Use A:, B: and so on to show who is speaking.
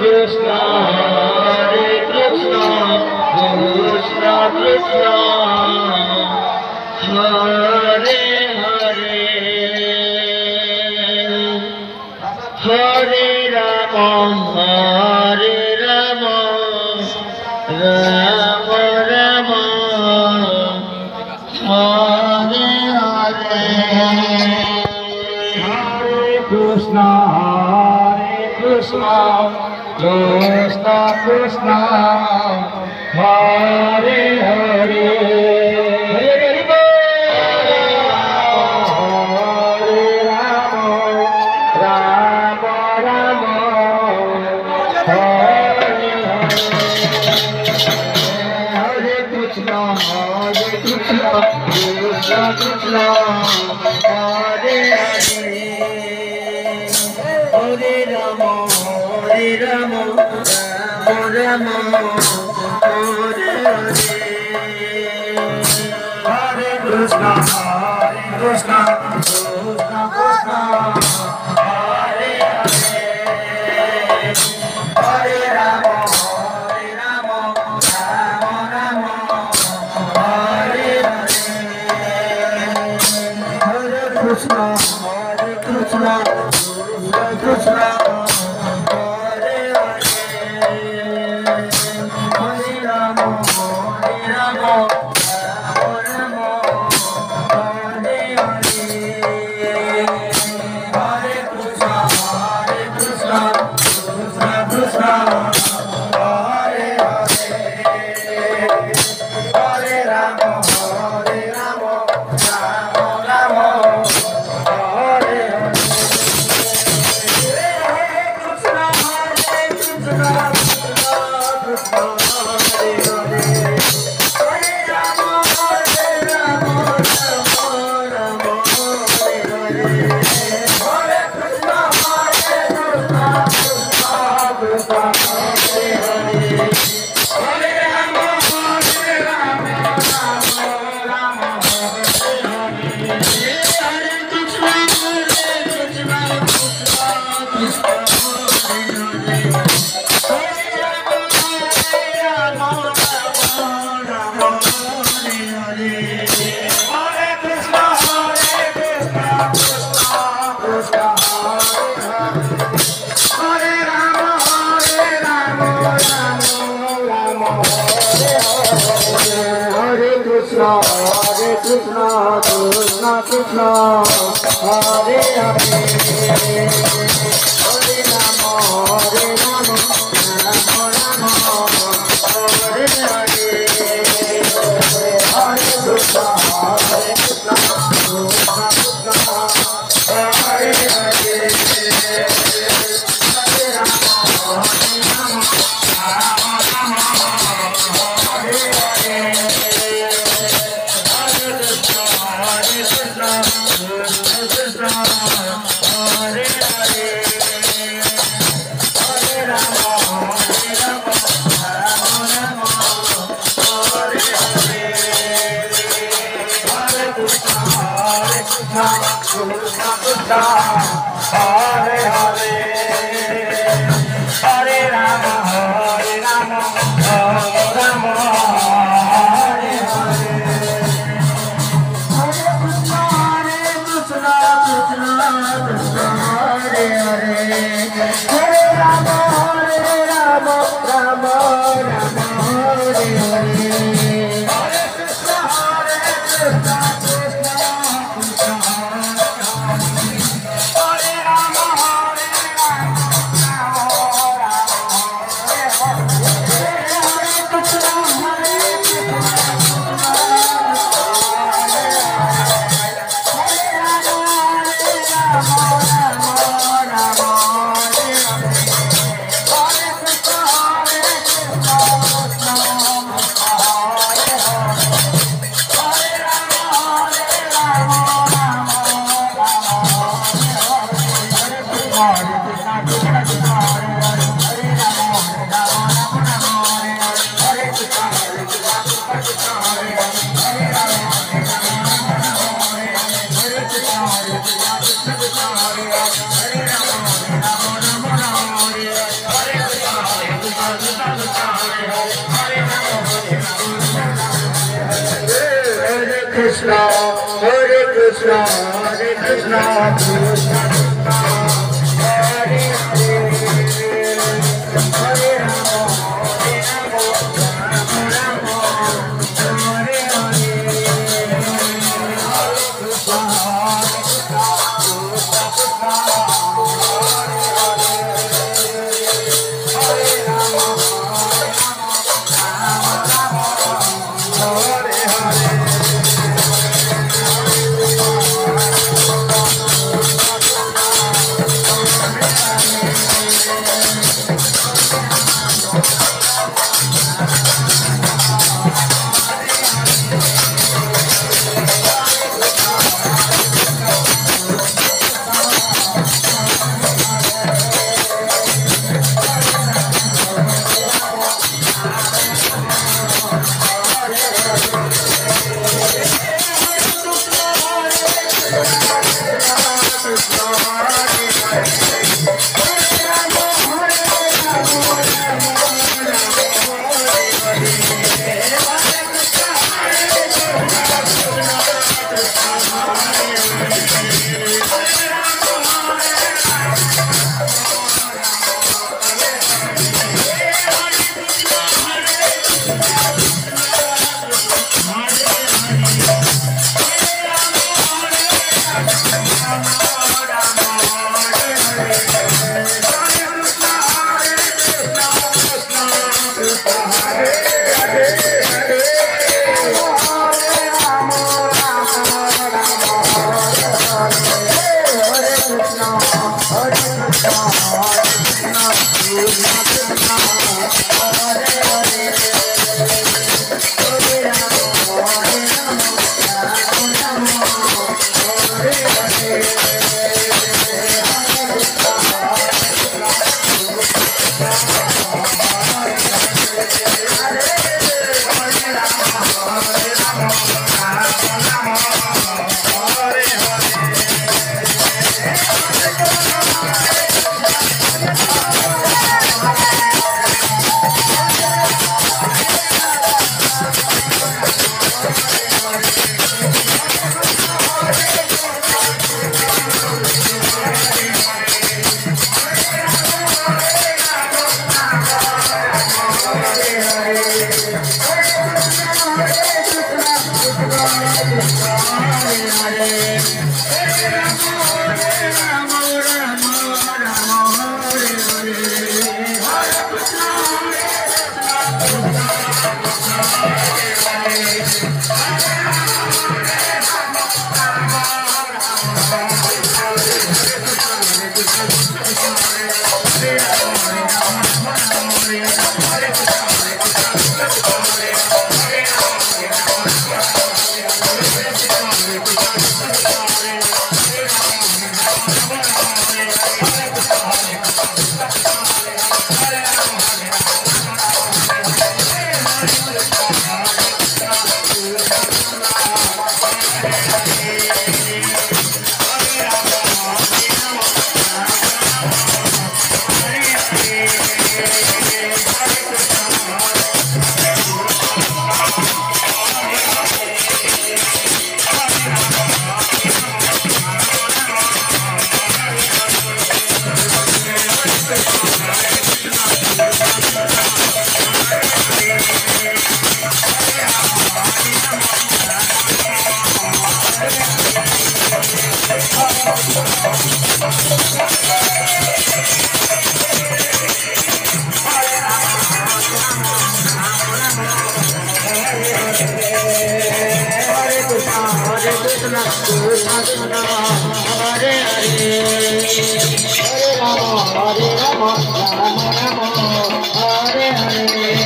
A: Krishna, Hare Krishna, Krishna Krishna, Hare Hare, Hare Rama, Hare Rama, Rama Rama, Hare Hare, Hare Krishna, Hare Krishna, Krishna Krishna, Hare Hare, Hare Rama, Rama Rama, Hare Hare, Hare Krishna, Krishna Krishna, Hare Hare, Hare Rama, Hare Rama, Rama Hare Hare, Hare Krishna, Krishna Krishna, Hare Hare, Hare Rama, Rama Hare Hare, Hare Krishna, Krishna Krishna, Hare Hare, Hare Rama, Rama Hare Hare, Hare Krishna, Krishna Krishna, Hare Hare, Hare Rama, Rama Hare Hare, Krishna, Krishna Krishna, Hare Hare, Hare Rama, Rama Hare Hare, Hare Krishna, Krishna Hare Hare, Hare Rama, Hare Hare, Hare Rama, Rama Hare Hare, Hare Krishna, Krishna Hare Hare, Hare Rama, Rama Hare Hare, Hare Krishna, Krishna Hare Rama, Hare Rama, Rama Rama, Hare Hare.